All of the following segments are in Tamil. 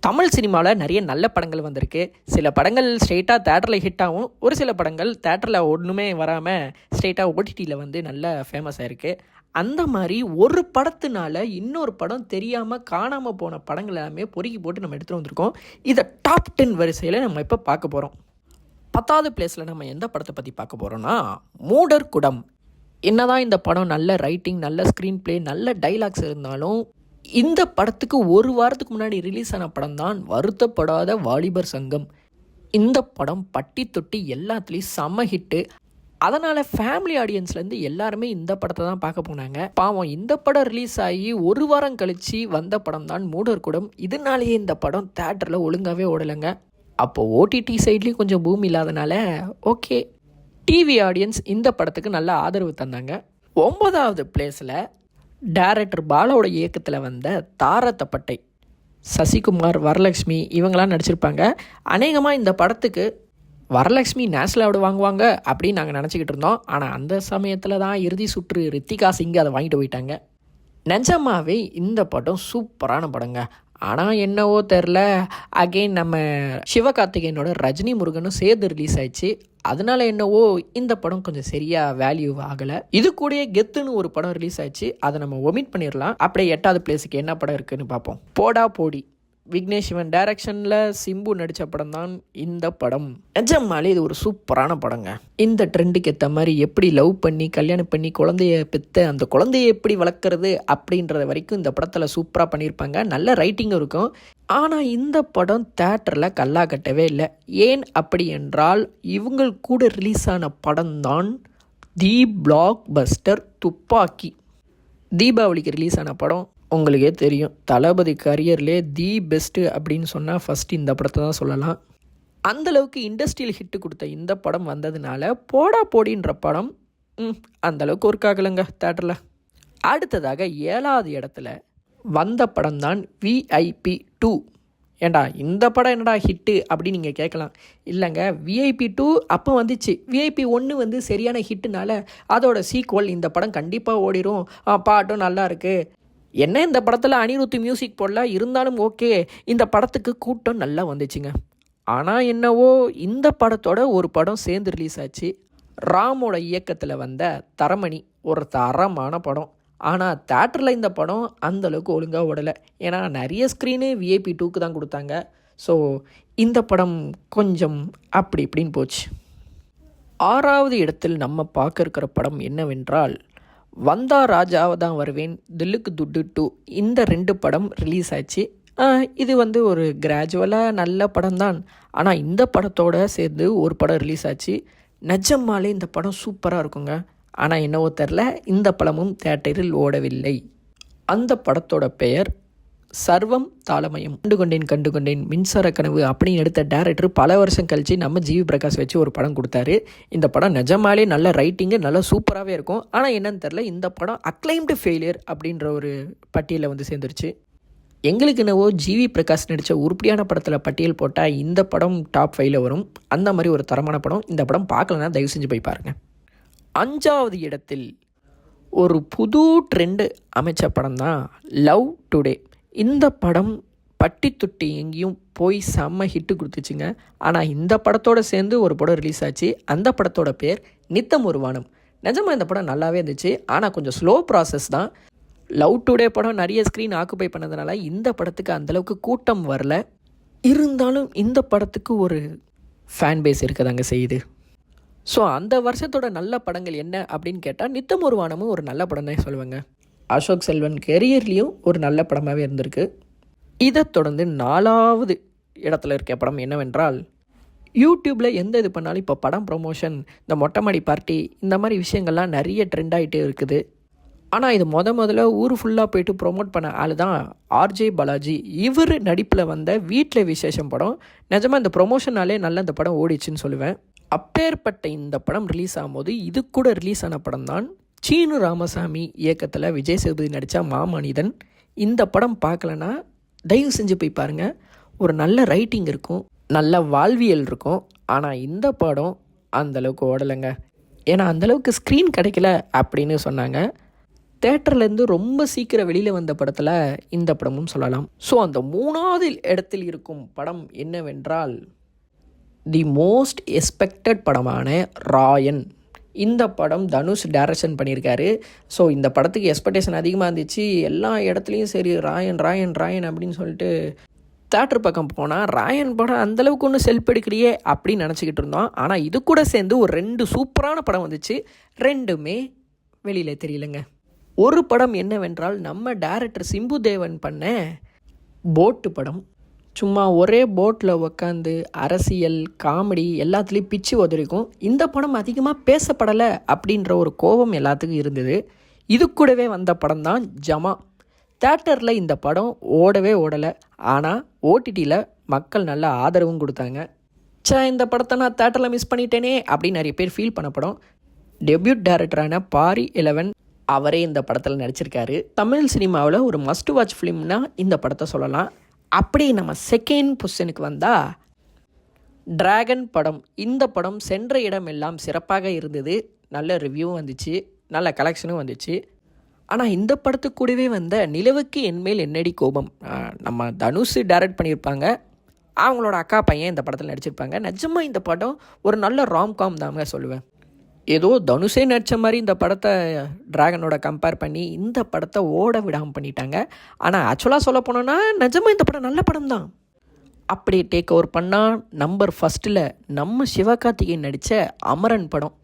தமிழ் சினிமாவில் நிறைய நல்ல படங்கள் வந்திருக்கு. சில படங்கள் ஸ்ட்ரெயிட்டாக தேட்டரில் ஹிட் ஆகும். ஒரு சில படங்கள் தேட்டரில் ஒன்றுமே வராமல் ஸ்ட்ரெயிட்டாக ஓடிடியில் வந்து நல்ல ஃபேமஸ் ஆகிருக்கு. அந்த மாதிரி ஒரு படத்தினால இன்னொரு படம் தெரியாமல் காணாமல் போன படங்கள் எல்லாமே பொறுக்கி போட்டு நம்ம எடுத்துகிட்டு வந்திருக்கோம். இதை டாப் 10 வரிசையில் நம்ம இப்போ பார்க்க போகிறோம். 10வது பிளேஸில் நம்ம எந்த படத்தை பற்றி பார்க்க போகிறோன்னா மூடர் குடம். என்னதான் இந்த படம் நல்ல ரைட்டிங், நல்ல ஸ்க்ரீன் பிளே, நல்ல டைலாக்ஸ் இருந்தாலும் இந்த படத்துக்கு ஒரு வாரத்துக்கு முன்னாடி ரிலீஸ் ஆன படம் தான் வருத்தப்படாத வாலிபர் சங்கம். இந்த படம் பட்டி தொட்டி எல்லாத்துலேயும் செம்ம ஹிட்டு. அதனால் ஃபேமிலி ஆடியன்ஸ்லேருந்து எல்லாருமே இந்த படத்தை தான் பார்க்க போனாங்க. பாவம், இந்த படம் ரிலீஸ் ஆகி ஒரு வாரம் கழித்து வந்த படம் தான் மூடர் குடம். இதனாலேயே இந்த படம் தேட்டரில் ஒழுங்காகவே ஓடலைங்க. அப்போது ஓடிடி சைட்லேயும் கொஞ்சம் பூமி இல்லாதனால ஓகே, டிவி ஆடியன்ஸ் இந்த படத்துக்கு நல்ல ஆதரவு தந்தாங்க. 9வது பிளேஸில் டைரக்டர் பாலாவோட இயக்கத்தில் வந்த தாரத்தப்பட்டை. சசிகுமார், வரலட்சுமி இவங்களாம் நடிச்சிருப்பாங்க. அநேகமாக இந்த படத்துக்கு வரலட்சுமி நேஷனல் அவார்டு வாங்குவாங்க அப்படின்னு நாங்கள் நினச்சிக்கிட்டு இருந்தோம். ஆனால் அந்த சமயத்தில் தான் இறுதி சுற்று ரித்திகா சிங் அதை வாங்கிட்டு போயிட்டாங்க. நிஜமாவே இந்த படம் சூப்பரான படங்க. ஆனால் என்னவோ தெரில, அகெயின் நம்ம சிவகார்த்திகேயனோட ரஜினி முருகனும் சேர்ந்து ரிலீஸ் ஆயிடுச்சு. அதனால என்னவோ இந்த படம் கொஞ்சம் சரியாக வேல்யூ ஆகலை. இது கூடயே கெத்துன்னு ஒரு படம் ரிலீஸ் ஆயிடுச்சு, அதை நம்ம ஒமிட் பண்ணிடலாம். அப்படியே 8வது பிளேஸுக்கு என்ன படம் இருக்குன்னு பார்ப்போம். போடா போடி. விக்னேஷ் சிவன் டைரக்ஷனில் சிம்பு நடித்த படம் தான் இந்த படம். நிஜமாலே இது ஒரு சூப்பரான படங்க. இந்த ட்ரெண்டுக்கு ஏற்ற மாதிரி எப்படி லவ் பண்ணி கல்யாணம் பண்ணி குழந்தைய பெற்று அந்த குழந்தைய எப்படி வளர்க்குறது அப்படின்றத வரைக்கும் இந்த படத்தில் சூப்பராக பண்ணியிருப்பாங்க. நல்ல ரைட்டிங்கும் இருக்கும். ஆனால் இந்த படம் தேட்டரில் கல்லா கட்டவே இல்லை. ஏன் அப்படி என்றால் இவங்க கூட ரிலீஸ் ஆன படம் தான் தி பிளாக் பஸ்டர் துப்பாக்கி. தீபாவளிக்கு ரிலீஸ் ஆன படம். உங்களுக்கே தெரியும், தளபதி கரியர்லே தி பெஸ்ட்டு அப்படின்னு சொன்னால் ஃபஸ்ட்டு இந்த படத்தை தான் சொல்லலாம். அந்தளவுக்கு இண்டஸ்ட்ரியல் ஹிட்டு கொடுத்த இந்த படம் வந்ததுனால போடா போடின்ற படம் அந்தளவுக்கு ஒர்க் ஆகலைங்க தேட்டரில். அடுத்ததாக 7வது இடத்துல வந்த படம் தான் VIP 2. ஏண்டா இந்த படம் என்னடா ஹிட்டு அப்படின்னு நீங்கள் கேட்கலாம். இல்லைங்க, VIP 2 அப்போ வந்துச்சு. VIP 1 வந்து சரியான ஹிட்டுனால அதோட சீக்வல் இந்த படம் கண்டிப்பாக ஓடிடும். பாட்டும் நல்லா இருக்குது. என்ன இந்த படத்தில் அனிருத் மியூசிக் போடல, இருந்தாலும் ஓகே, இந்த படத்துக்கு கூட்டம் நல்லா வந்துச்சுங்க. ஆனால் என்னவோ இந்த படத்தோட ஒரு படம் சேர்ந்து ரிலீஸ் ஆச்சு. ராமோட இயக்கத்தில் வந்த தரமணி ஒரு தரமான படம். ஆனால் தேட்டரில் இந்த படம் அந்தளவுக்கு ஒழுங்காக ஓடலை. ஏன்னா நிறைய ஸ்க்ரீனு VIP 2க்கு தான் கொடுத்தாங்க. ஸோ இந்த படம் கொஞ்சம் அப்படி இப்படின்னு போச்சு. 6வது இடத்தில் நம்ம பார்க்க இருக்கிற படம் என்னவென்றால் வந்தா ராஜாவை தான் வருவேன், தில்லுக்கு துட்டு 2. இந்த 2 படம் ரிலீஸ் ஆச்சு. இது வந்து ஒரு கிராஜுவலாக நல்ல படம் தான். ஆனால் இந்த படத்தோடு சேர்ந்து ஒரு படம் ரிலீஸ் ஆச்சு. நிஜமாலே இந்த படம் சூப்பராக இருக்குங்க. ஆனால் என்னவோ தெரில, இந்த படமும் தேட்டரில் ஓடவில்லை. அந்த படத்தோட பெயர் சர்வம் தாளமயம். கண்டு கொண்டேன் மின்சார கனவு அப்படின்னு எடுத்த டேரக்டர் பல வருஷம் கழித்து நம்ம ஜிவி பிரகாஷ் வச்சு ஒரு படம் கொடுத்தாரு. இந்த படம் நிஜமாலே நல்ல ரைட்டிங்கு, நல்லா சூப்பராகவே இருக்கும். ஆனால் என்னன்னு தெரில, இந்த படம் அக்ளைம்டு ஃபெயிலியர் அப்படின்ற ஒரு பட்டியலில் வந்து சேர்ந்துருச்சு. எங்களுக்கு என்னவோ ஜிவி பிரகாஷ் நடித்த உருப்படியான படத்தில் பட்டியல் போட்டால் இந்த படம் டாப் 5ல் வரும். அந்த மாதிரி ஒரு தரமான படம். இந்த படம் பார்க்கலன்னா தயவு செஞ்சு போய் பாருங்கள். 5வது இடத்தில் ஒரு புது ட்ரெண்டு அமைச்ச படம் தான் லவ் டுடே. இந்த படம் பட்டி தொட்டி எங்கேயும் போய் செம்ம ஹிட்டு கொடுத்துச்சுங்க. ஆனால் இந்த படத்தோடு சேர்ந்து ஒரு படம் ரிலீஸ் ஆச்சு. அந்த படத்தோட பேர் நித்தம் ஒரு வானம். நிஜமாக இந்த படம் நல்லாவே இருந்துச்சு. ஆனால் கொஞ்சம் ஸ்லோ ப்ராசஸ் தான். லவ் டுடே படம் நிறைய ஸ்க்ரீன் ஆக்குபை பண்ணதுனால இந்த படத்துக்கு அந்தளவுக்கு கூட்டம் வரல. இருந்தாலும் இந்த படத்துக்கு ஒரு ஃபேன் பேஸ் இருக்கதாங்க செய்யுது. ஸோ அந்த வருஷத்தோட நல்ல படங்கள் என்ன அப்படின்னு கேட்டால் நித்தம் ஒரு வானமும் ஒரு நல்ல படம் தான் சொல்லுவாங்க. அசோக் செல்வன் கெரியர்லேயும் ஒரு நல்ல படமாகவே இருந்திருக்கு. இதை தொடர்ந்து 4வது இடத்துல இருக்க படம் என்னவென்றால், யூடியூப்பில் எந்த இது பண்ணாலும் இப்போ படம் ப்ரொமோஷன், இந்த மொட்டைமாடி பார்ட்டி, இந்த மாதிரி விஷயங்கள்லாம் நிறைய ட்ரெண்ட் ஆகிட்டே இருக்குது. ஆனால் இது முதல்ல ஊர் ஃபுல்லாக போயிட்டு ப்ரொமோட் பண்ண ஆள் தான் RJ பாலாஜி. இவர் நடிப்பில் வந்த வீட்டில் விசேஷம் படம். நிஜமாக இந்த ப்ரொமோஷனாலே நல்ல இந்த படம் ஓடிச்சுன்னு சொல்லுவேன். அப்பேற்பட்ட இந்த படம் ரிலீஸ் ஆகும்போது இது கூட ரிலீஸ் ஆன படம் தான் சீனு ராமசாமி இயக்கத்தில் விஜய் சேதுபதி நடித்த மாமனிதன். இந்த படம் பார்க்கலன்னா தயவு செஞ்சு போய் பாருங்கள். ஒரு நல்ல ரைட்டிங் இருக்கும், நல்ல வாழ்வியல் இருக்கும். ஆனால் இந்த படம் அந்தளவுக்கு ஓடலைங்க. ஏன்னா அந்தளவுக்கு ஸ்க்ரீன் கிடைக்கல அப்படின்னு சொன்னாங்க. தேட்டர்லேருந்து ரொம்ப சீக்கிரம் வெளியில் வந்த படத்தில் இந்த படமும் சொல்லலாம். ஸோ அந்த 3வது இடத்தில் இருக்கும் படம் என்னவென்றால் தி மோஸ்ட் எக்ஸ்பெக்டட் படமான ராயன். இந்த படம் தனுஷ் டைரக்ஷன் பண்ணியிருக்காரு. ஸோ இந்த படத்துக்கு எக்ஸ்பெக்டேஷன் அதிகமாக இருந்துச்சு. எல்லா இடத்துலையும் சரி ராயன் ராயன் ராயன் அப்படின்னு சொல்லிட்டு தேட்டர் பக்கம் போனால் ராயன் படம் அந்தளவுக்கு ஒன்று செல்ஃப் எடுக்கிறியே அப்படின்னு நினச்சிக்கிட்டு இருந்தோம். ஆனால் இது கூட சேர்ந்து ஒரு 2 சூப்பரான படம் வந்துச்சு. 2மே வெளியில் தெரியலங்க. ஒரு படம் என்னவென்றால் நம்ம டைரக்டர் சிம்பு தேவன் பண்ண போட்டு படம். சும்மா ஒரே போட்டில் உக்காந்து அரசியல் காமெடி எல்லாத்துலேயும் பிச்சு உதறிக்கும். இந்த படம் அதிகமாக பேசப்படலை அப்படின்ற ஒரு கோபம் எல்லாத்துக்கும் இருந்தது. இது கூடவே வந்த படம் தான் ஜமா. தேட்டரில் இந்த படம் ஓடலை. ஆனால் ஓடிடியில் மக்கள் நல்ல ஆதரவும் கொடுத்தாங்க. இந்த படத்தை நான் தேட்டரில் மிஸ் பண்ணிட்டேனே அப்படின்னு நிறைய பேர் ஃபீல் பண்ண படம். டெபியூட் டைரக்டரான பாரி 11 அவரே இந்த படத்தில் நடிச்சிருக்காரு. தமிழ் சினிமாவில் ஒரு மஸ்ட் வாட்ச் ஃபிலிம்னா இந்த படத்தை சொல்லலாம். அப்படி நம்ம செகண்ட் பொசிஷனுக்கு வந்தால் டிராகன் படம். இந்த படம் சென்ற இடம் எல்லாம் சிறப்பாக இருந்தது. நல்ல ரிவ்யூவும் வந்துச்சு, நல்ல கலெக்ஷனும் வந்துச்சு. ஆனால் இந்த படத்துக்கு கூடவே வந்த நிலவுக்கு என்மேல் என்னடி கோபம், நம்ம தனுஷ் டைரக்ட் பண்ணியிருப்பாங்க. அவங்களோட அக்கா பையன் இந்த படத்தில் நடிச்சிருப்பாங்க. நிஜமாக இந்த படம் ஒரு நல்ல ராம்காம் தாங்க சொல்லுவேன். ஏதோ தனுஷே நடித்த மாதிரி இந்த படத்தை டிராகனோட கம்பேர் பண்ணி இந்த படத்தை ஓட விடாமல் பண்ணிட்டாங்க. ஆனால் ஆக்சுவலாக சொல்ல போனோன்னா நிஜமாக இந்த படம் நல்ல படம் தான். அப்படியே டேக் ஓவர் பண்ணால் நம்பர் 1 நம்ம சிவகார்த்திகேயன் நடித்த அமரன் படம்.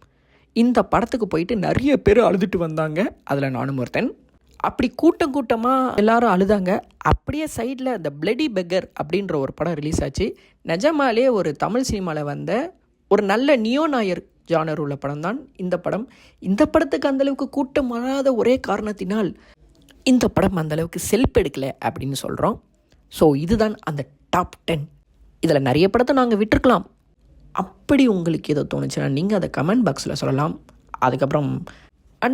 இந்த படத்துக்கு போயிட்டு நிறைய பேர் அழுதுட்டு வந்தாங்க. அதில் நானும் ஒருத்தன். அப்படி கூட்டமாக எல்லாரும் அழுதாங்க. அப்படியே சைடில் இந்த பிளடி பெக்கர் அப்படின்ற ஒரு படம் ரிலீஸ் ஆச்சு. நிஜமாலே ஒரு தமிழ் சினிமாவில் வந்த ஒரு நல்ல நியோ நாயர் ஜானர் உள்ள படம் தான் இந்த படம். இந்த படத்துக்கு அந்தளவுக்கு கூட்டம் வராத ஒரே காரணத்தினால் இந்த படம் அந்தளவுக்கு செல்ஃப் எடுக்கலை அப்படின்னு சொல்கிறோம். ஸோ இதுதான் அந்த டாப் 10. இதில் நிறைய படத்தை நாங்கள் விட்டுருக்கலாம். அப்படி உங்களுக்கு எதோ தோணுச்சுன்னா நீங்கள் அதை கமெண்ட் பாக்ஸில் சொல்லலாம். அதுக்கப்புறம்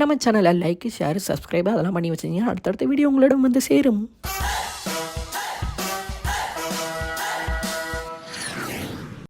நம்ம சேனலை லைக் ஷேர் சப்ஸ்கிரைப் அதெல்லாம் பண்ணி வச்சிங்கன்னா அடுத்தடுத்த வீடியோ உங்களிடம் வந்து சேரும்.